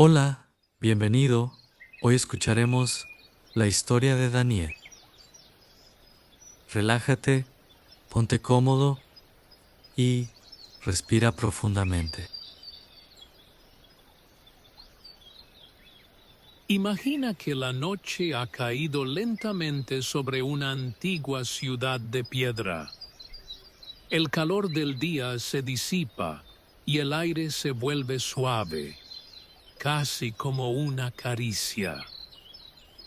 Hola, bienvenido. Hoy escucharemos la historia de Daniel. Relájate, ponte cómodo y respira profundamente. Imagina que la noche ha caído lentamente sobre una antigua ciudad de piedra. El calor del día se disipa y el aire se vuelve suave, casi como una caricia.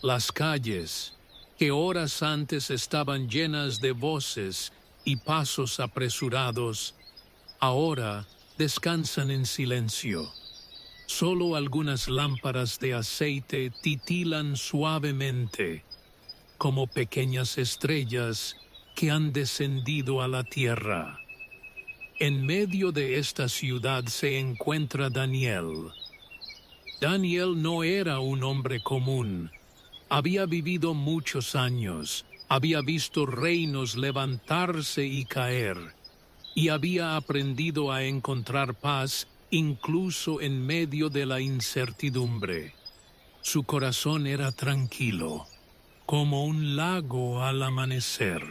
Las calles, que horas antes estaban llenas de voces y pasos apresurados, ahora descansan en silencio. Solo algunas lámparas de aceite titilan suavemente, como pequeñas estrellas que han descendido a la tierra. En medio de esta ciudad se encuentra Daniel. Daniel no era un hombre común. Había vivido muchos años, había visto reinos levantarse y caer, y había aprendido a encontrar paz incluso en medio de la incertidumbre. Su corazón era tranquilo, como un lago al amanecer,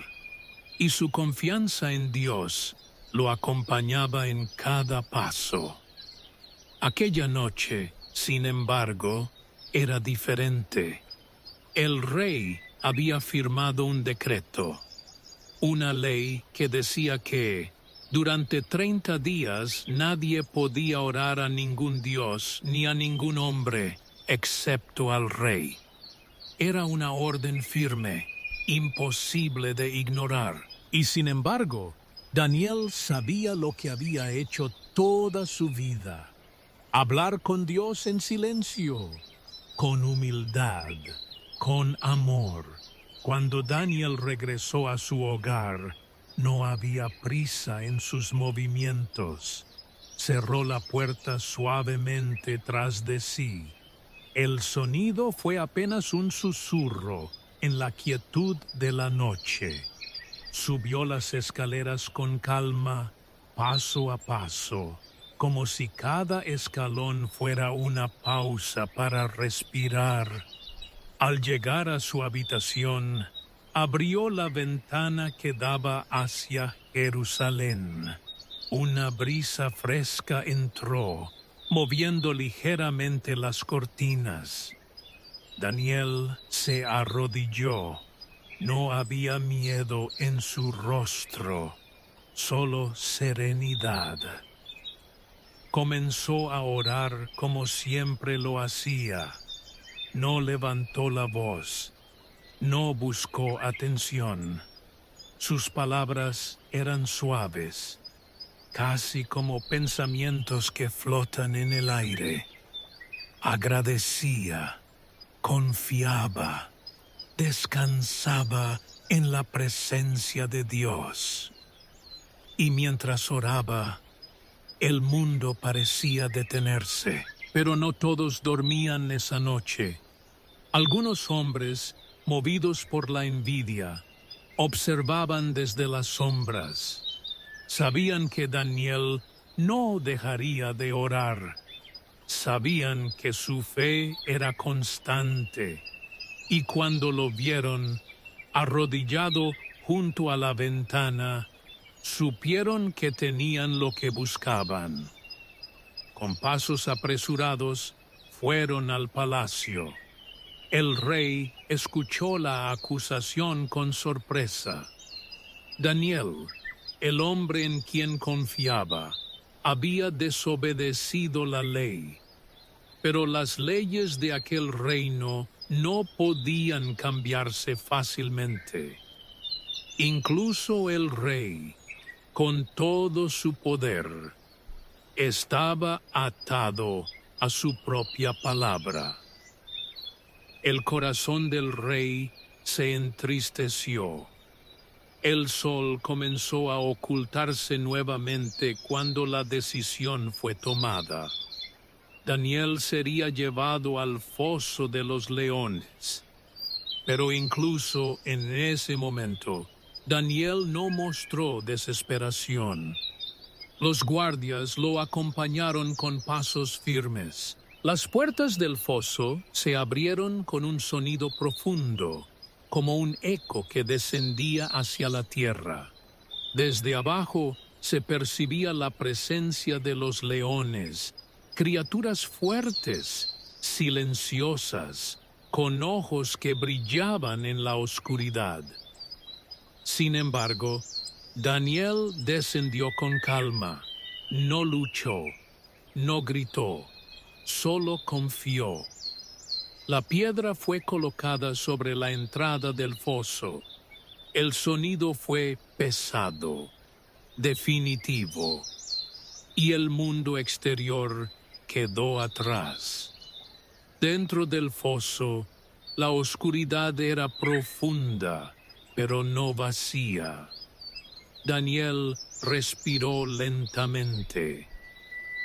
y su confianza en Dios lo acompañaba en cada paso. Aquella noche, sin embargo, era diferente. El rey había firmado un decreto, una ley que decía que durante 30 días nadie podía orar a ningún dios ni a ningún hombre, excepto al rey. Era una orden firme, imposible de ignorar. Y sin embargo, Daniel sabía lo que había hecho toda su vida: hablar con Dios en silencio, con humildad, con amor. Cuando Daniel regresó a su hogar, no había prisa en sus movimientos. Cerró la puerta suavemente tras de sí. El sonido fue apenas un susurro en la quietud de la noche. Subió las escaleras con calma, paso a paso, como si cada escalón fuera una pausa para respirar. Al llegar a su habitación, abrió la ventana que daba hacia Jerusalén. Una brisa fresca entró, moviendo ligeramente las cortinas. Daniel se arrodilló. No había miedo en su rostro, solo serenidad. Comenzó a orar como siempre lo hacía. No levantó la voz, no buscó atención. Sus palabras eran suaves, casi como pensamientos que flotan en el aire. Agradecía, confiaba, descansaba en la presencia de Dios. Y mientras oraba, el mundo parecía detenerse. Pero no todos dormían esa noche. Algunos hombres, movidos por la envidia, observaban desde las sombras. Sabían que Daniel no dejaría de orar. Sabían que su fe era constante. Y cuando lo vieron, arrodillado junto a la ventana, supieron que tenían lo que buscaban. Con pasos apresurados, fueron al palacio. El rey escuchó la acusación con sorpresa. Daniel, el hombre en quien confiaba, había desobedecido la ley. Pero las leyes de aquel reino no podían cambiarse fácilmente. Incluso el rey, con todo su poder, estaba atado a su propia palabra. El corazón del rey se entristeció. El sol comenzó a ocultarse nuevamente cuando la decisión fue tomada. Daniel sería llevado al foso de los leones. Pero incluso en ese momento, Daniel no mostró desesperación. Los guardias lo acompañaron con pasos firmes. Las puertas del foso se abrieron con un sonido profundo, como un eco que descendía hacia la tierra. Desde abajo se percibía la presencia de los leones, criaturas fuertes, silenciosas, con ojos que brillaban en la oscuridad. Sin embargo, Daniel descendió con calma, no luchó, no gritó, solo confió. La piedra fue colocada sobre la entrada del foso. El sonido fue pesado, definitivo, y el mundo exterior quedó atrás. Dentro del foso, la oscuridad era profunda, pero no vacía. Daniel respiró lentamente.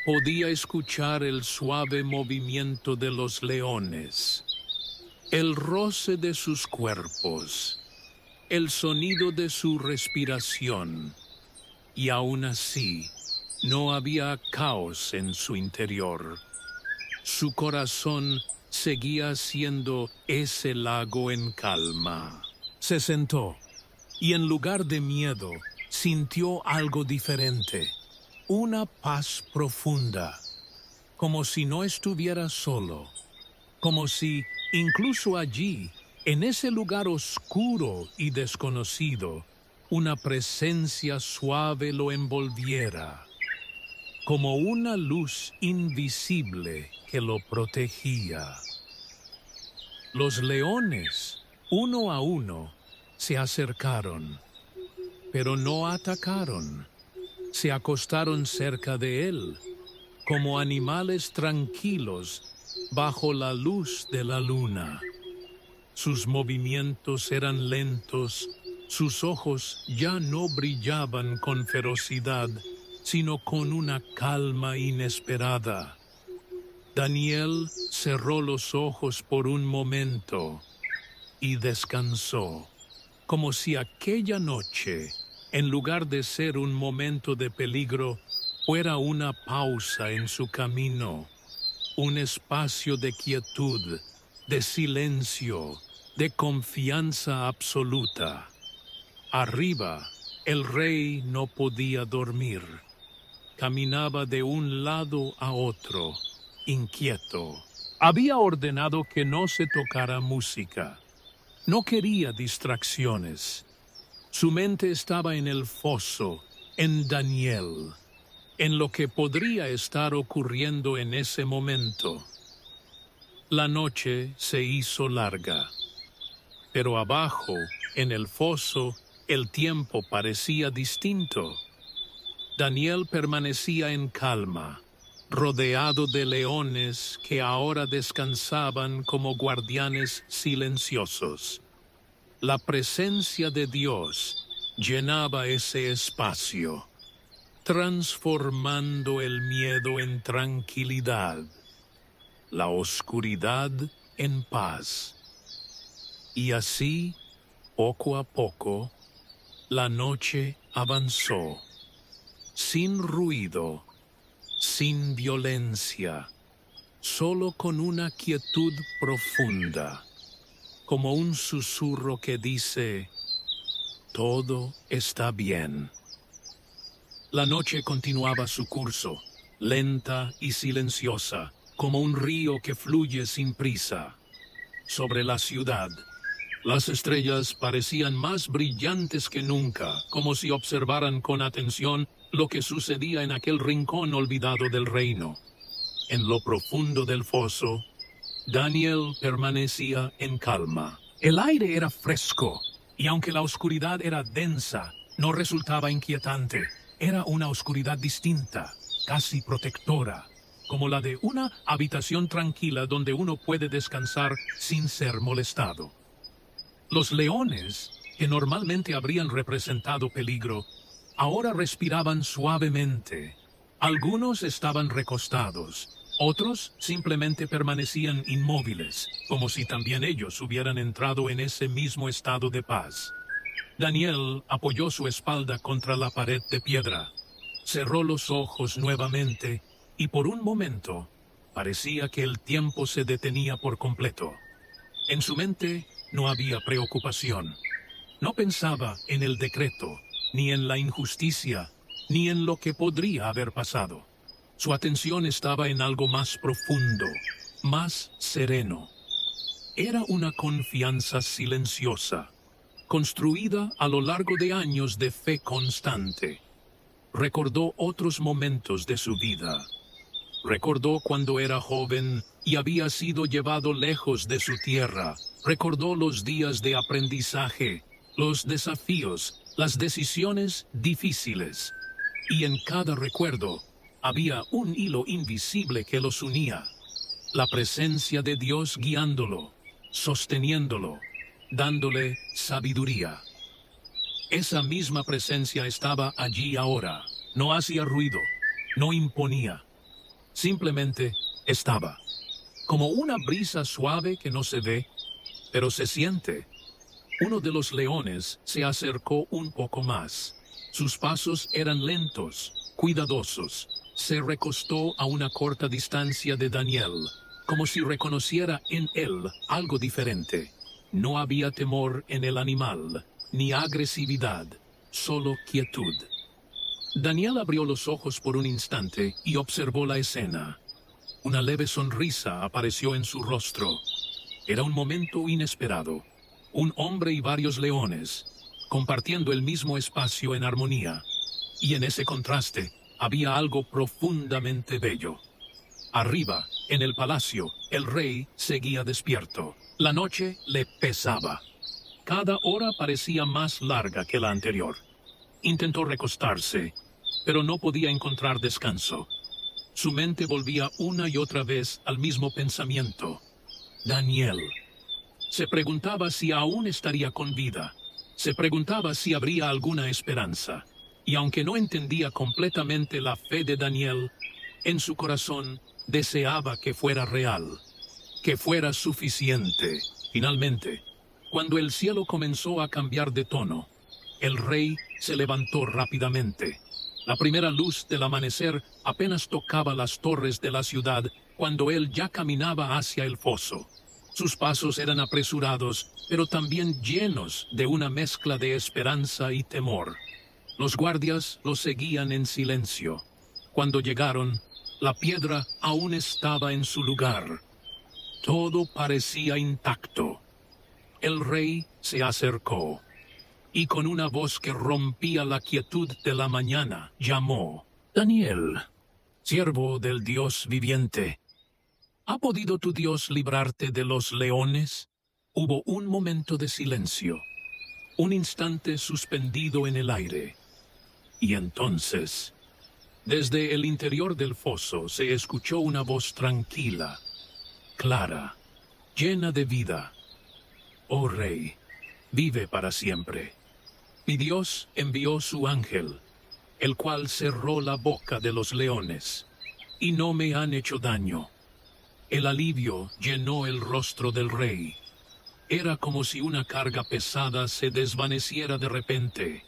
Podía escuchar el suave movimiento de los leones, el roce de sus cuerpos, el sonido de su respiración, y aún así no había caos en su interior. Su corazón seguía siendo ese lago en calma. Se sentó, y en lugar de miedo, sintió algo diferente. Una paz profunda, como si no estuviera solo, como si incluso allí, en ese lugar oscuro y desconocido, una presencia suave lo envolviera, como una luz invisible que lo protegía. Los leones, uno a uno, se acercaron, pero no atacaron. Se acostaron cerca de él, como animales tranquilos bajo la luz de la luna. Sus movimientos eran lentos, sus ojos ya no brillaban con ferocidad, sino con una calma inesperada. Daniel cerró los ojos por un momento y descansó, como si aquella noche, en lugar de ser un momento de peligro, fuera una pausa en su camino, un espacio de quietud, de silencio, de confianza absoluta. Arriba, el rey no podía dormir. Caminaba de un lado a otro, inquieto. Había ordenado que no se tocara música. No quería distracciones. Su mente estaba en el foso, en Daniel, en lo que podría estar ocurriendo en ese momento. La noche se hizo larga, pero abajo, en el foso, el tiempo parecía distinto. Daniel permanecía en calma, rodeado de leones que ahora descansaban como guardianes silenciosos. La presencia de Dios llenaba ese espacio, transformando el miedo en tranquilidad, la oscuridad en paz. Y así, poco a poco, la noche avanzó, sin ruido, sin violencia, solo con una quietud profunda, como un susurro que dice, todo está bien. La noche continuaba su curso, lenta y silenciosa, como un río que fluye sin prisa. Sobre la ciudad, las estrellas parecían más brillantes que nunca, como si observaran con atención lo que sucedía en aquel rincón olvidado del reino. En lo profundo del foso, Daniel permanecía en calma. El aire era fresco, y aunque la oscuridad era densa, no resultaba inquietante. Era una oscuridad distinta, casi protectora, como la de una habitación tranquila donde uno puede descansar sin ser molestado. Los leones, que normalmente habrían representado peligro, ahora respiraban suavemente. Algunos estaban recostados. Otros simplemente permanecían inmóviles, como si también ellos hubieran entrado en ese mismo estado de paz. Daniel apoyó su espalda contra la pared de piedra, cerró los ojos nuevamente y por un momento parecía que el tiempo se detenía por completo. En su mente no había preocupación. No pensaba en el decreto, ni en la injusticia, ni en lo que podría haber pasado. Su atención estaba en algo más profundo, más sereno. Era una confianza silenciosa, construida a lo largo de años de fe constante. Recordó otros momentos de su vida. Recordó cuando era joven y había sido llevado lejos de su tierra. Recordó los días de aprendizaje, los desafíos, las decisiones difíciles. Y en cada recuerdo había un hilo invisible que los unía. La presencia de Dios guiándolo, sosteniéndolo, dándole sabiduría. Esa misma presencia estaba allí ahora. No hacía ruido, no imponía. Simplemente estaba. Como una brisa suave que no se ve, pero se siente. Uno de los leones se acercó un poco más. Sus pasos eran lentos, cuidadosos. Se recostó a una corta distancia de Daniel, como si reconociera en él algo diferente. No había temor en el animal, ni agresividad, solo quietud. Daniel abrió los ojos por un instante y observó la escena. Una leve sonrisa apareció en su rostro. Era un momento inesperado. Un hombre y varios leones, compartiendo el mismo espacio en armonía. Y en ese contraste había algo profundamente bello. Arriba, en el palacio, el rey seguía despierto. La noche le pesaba. Cada hora parecía más larga que la anterior. Intentó recostarse, pero no podía encontrar descanso. Su mente volvía una y otra vez al mismo pensamiento. Daniel. Se preguntaba si aún estaría con vida. Se preguntaba si habría alguna esperanza. Y aunque no entendía completamente la fe de Daniel, en su corazón deseaba que fuera real, que fuera suficiente. Finalmente, cuando el cielo comenzó a cambiar de tono, el rey se levantó rápidamente. La primera luz del amanecer apenas tocaba las torres de la ciudad cuando él ya caminaba hacia el foso. Sus pasos eran apresurados, pero también llenos de una mezcla de esperanza y temor. Los guardias lo seguían en silencio. Cuando llegaron, la piedra aún estaba en su lugar. Todo parecía intacto. El rey se acercó y con una voz que rompía la quietud de la mañana, llamó: Daniel, siervo del Dios viviente, ¿ha podido tu Dios librarte de los leones? Hubo un momento de silencio, un instante suspendido en el aire. Y entonces, desde el interior del foso se escuchó una voz tranquila, clara, llena de vida. Oh Rey, vive para siempre. Mi Dios envió su ángel, el cual cerró la boca de los leones, y no me han hecho daño. El alivio llenó el rostro del rey. Era como si una carga pesada se desvaneciera de repente.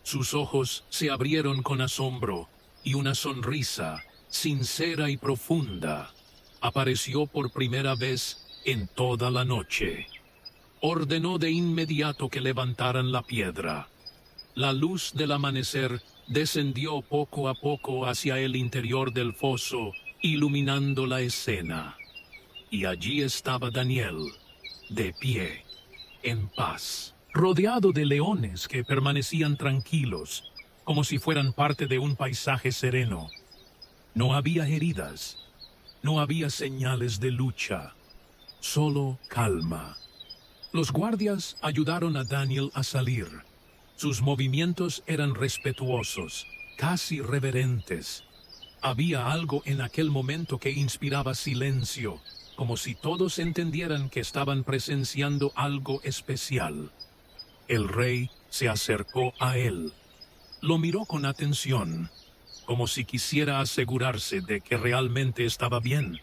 Sus ojos se abrieron con asombro, y una sonrisa, sincera y profunda, apareció por primera vez en toda la noche. Ordenó de inmediato que levantaran la piedra. La luz del amanecer descendió poco a poco hacia el interior del foso, iluminando la escena. Y allí estaba Daniel, de pie, en paz, rodeado de leones que permanecían tranquilos, como si fueran parte de un paisaje sereno. No había heridas, no había señales de lucha, solo calma. Los guardias ayudaron a Daniel a salir. Sus movimientos eran respetuosos, casi reverentes. Había algo en aquel momento que inspiraba silencio, como si todos entendieran que estaban presenciando algo especial. El rey se acercó a él. Lo miró con atención, como si quisiera asegurarse de que realmente estaba bien.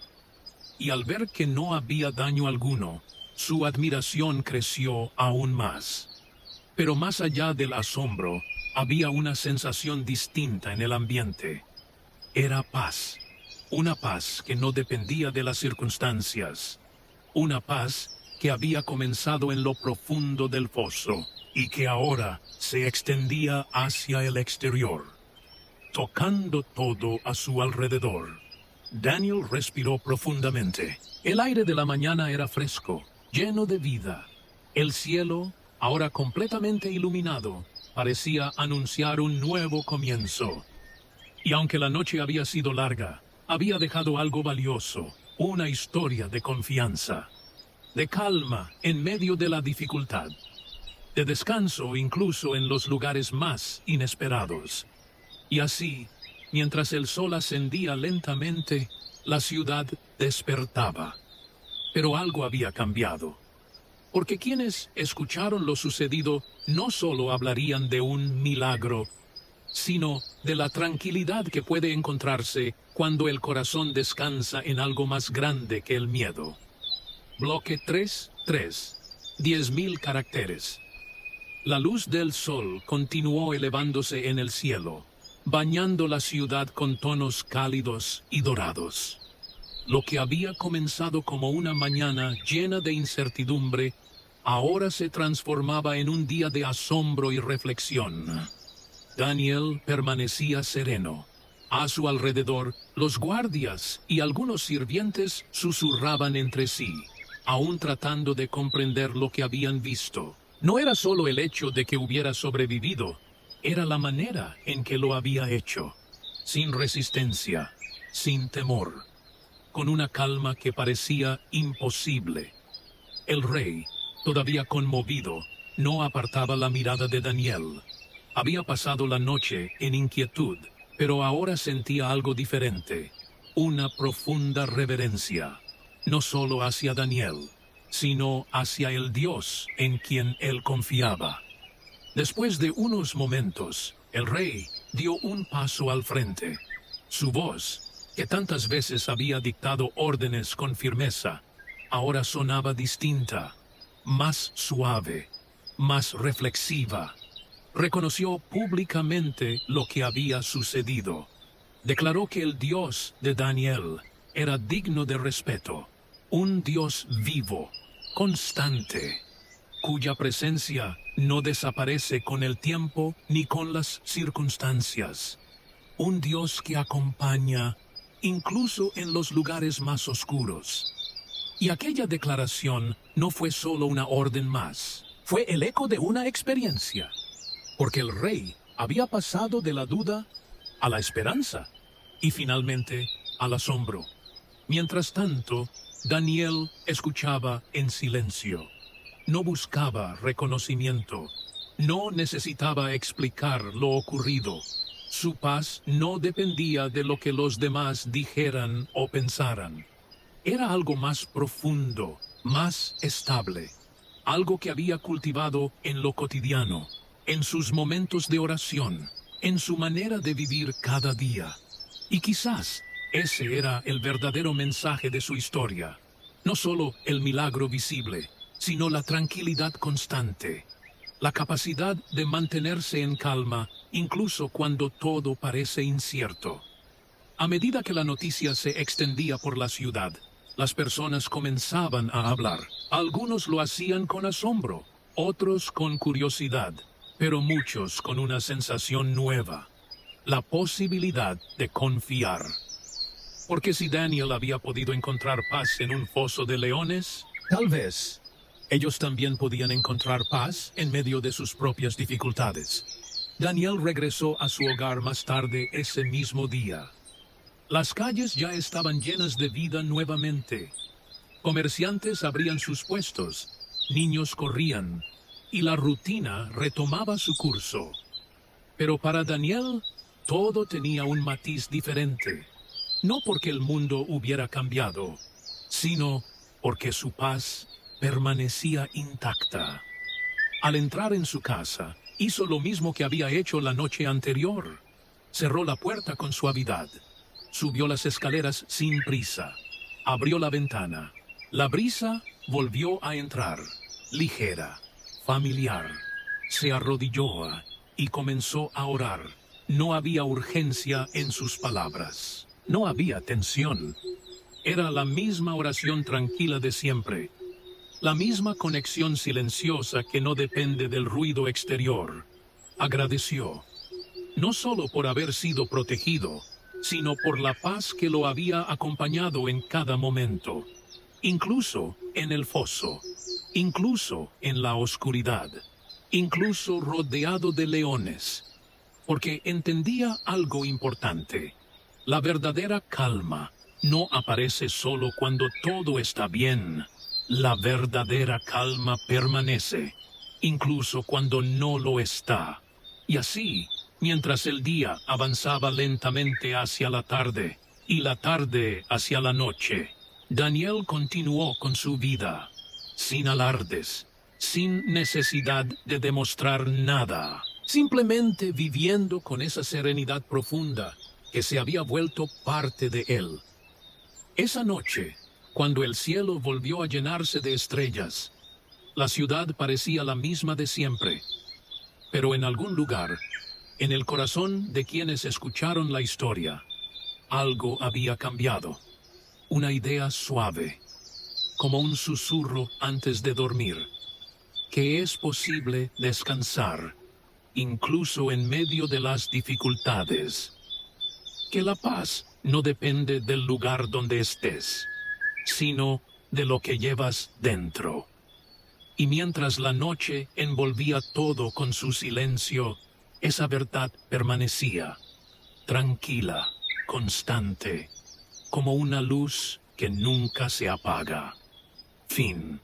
Y al ver que no había daño alguno, su admiración creció aún más. Pero más allá del asombro, había una sensación distinta en el ambiente. Era paz. una paz que no dependía de las circunstancias, una paz que había comenzado en lo profundo del foso y que ahora se extendía hacia el exterior, tocando todo a su alrededor. Daniel respiró profundamente. El aire de la mañana era fresco, lleno de vida. El cielo, ahora completamente iluminado, parecía anunciar un nuevo comienzo. Y aunque la noche había sido larga, había dejado algo valioso, una historia de confianza, de calma en medio de la dificultad, de descanso incluso en los lugares más inesperados. Y así, mientras el sol ascendía lentamente, la ciudad despertaba. Pero algo había cambiado, porque quienes escucharon lo sucedido no solo hablarían de un milagro, sino de la tranquilidad que puede encontrarse cuando el corazón descansa en algo más grande que el miedo. Bloque 3.3. 10.000 caracteres. La luz del sol continuó elevándose en el cielo, bañando la ciudad con tonos cálidos y dorados. Lo que había comenzado como una mañana llena de incertidumbre, ahora se transformaba en un día de asombro y reflexión. Daniel permanecía sereno. A su alrededor, los guardias y algunos sirvientes susurraban entre sí, aún tratando de comprender lo que habían visto. No era solo el hecho de que hubiera sobrevivido, era la manera en que lo había hecho, sin resistencia, sin temor, con una calma que parecía imposible. El rey, todavía conmovido, no apartaba la mirada de Daniel. Había pasado la noche en inquietud, pero ahora sentía algo diferente, una profunda reverencia, no solo hacia Daniel, sino hacia el Dios en quien él confiaba. Después de unos momentos, el rey dio un paso al frente. Su voz, que tantas veces había dictado órdenes con firmeza, ahora sonaba distinta, más suave, más reflexiva. Reconoció públicamente lo que había sucedido. Declaró que el Dios de Daniel era digno de respeto, un Dios vivo, constante, cuya presencia no desaparece con el tiempo ni con las circunstancias. Un Dios que acompaña incluso en los lugares más oscuros. Y aquella declaración no fue solo una orden más, fue el eco de una experiencia, porque el rey había pasado de la duda a la esperanza y finalmente al asombro. Mientras tanto, Daniel escuchaba en silencio. No buscaba reconocimiento, no necesitaba explicar lo ocurrido. Su paz no dependía de lo que los demás dijeran o pensaran. Era algo más profundo, más estable, algo que había cultivado en lo cotidiano, en sus momentos de oración, en su manera de vivir cada día. Y quizás ese era el verdadero mensaje de su historia. No solo el milagro visible, sino la tranquilidad constante, la capacidad de mantenerse en calma incluso cuando todo parece incierto. A medida que la noticia se extendía por la ciudad, las personas comenzaban a hablar. Algunos lo hacían con asombro, otros con curiosidad, pero muchos con una sensación nueva, la posibilidad de confiar. Porque si Daniel había podido encontrar paz en un foso de leones, tal vez ellos también podían encontrar paz en medio de sus propias dificultades. Daniel regresó a su hogar más tarde ese mismo día. Las calles ya estaban llenas de vida nuevamente. Comerciantes abrían sus puestos, niños corrían, y la rutina retomaba su curso. Pero para Daniel, todo tenía un matiz diferente. No porque el mundo hubiera cambiado, sino porque su paz permanecía intacta. Al entrar en su casa, hizo lo mismo que había hecho la noche anterior. Cerró la puerta con suavidad. Subió las escaleras sin prisa. Abrió la ventana. La brisa volvió a entrar, ligera, familiar. Se arrodilló y comenzó a orar. No había urgencia en sus palabras. No había tensión. Era la misma oración tranquila de siempre. La misma conexión silenciosa que no depende del ruido exterior. Agradeció, no solo por haber sido protegido, sino por la paz que lo había acompañado en cada momento, incluso en el foso, incluso en la oscuridad, incluso rodeado de leones, porque entendía algo importante. La verdadera calma no aparece solo cuando todo está bien. La verdadera calma permanece, incluso cuando no lo está. Y así, mientras el día avanzaba lentamente hacia la tarde, y la tarde hacia la noche, Daniel continuó con su vida, sin alardes, sin necesidad de demostrar nada, simplemente viviendo con esa serenidad profunda que se había vuelto parte de él. Esa noche, cuando el cielo volvió a llenarse de estrellas, la ciudad parecía la misma de siempre, pero en algún lugar, en el corazón de quienes escucharon la historia, algo había cambiado. Una idea suave, como un susurro antes de dormir, que es posible descansar, incluso en medio de las dificultades. Que la paz no depende del lugar donde estés, sino de lo que llevas dentro. Y mientras la noche envolvía todo con su silencio, esa verdad permanecía, tranquila, constante, como una luz que nunca se apaga. Fin.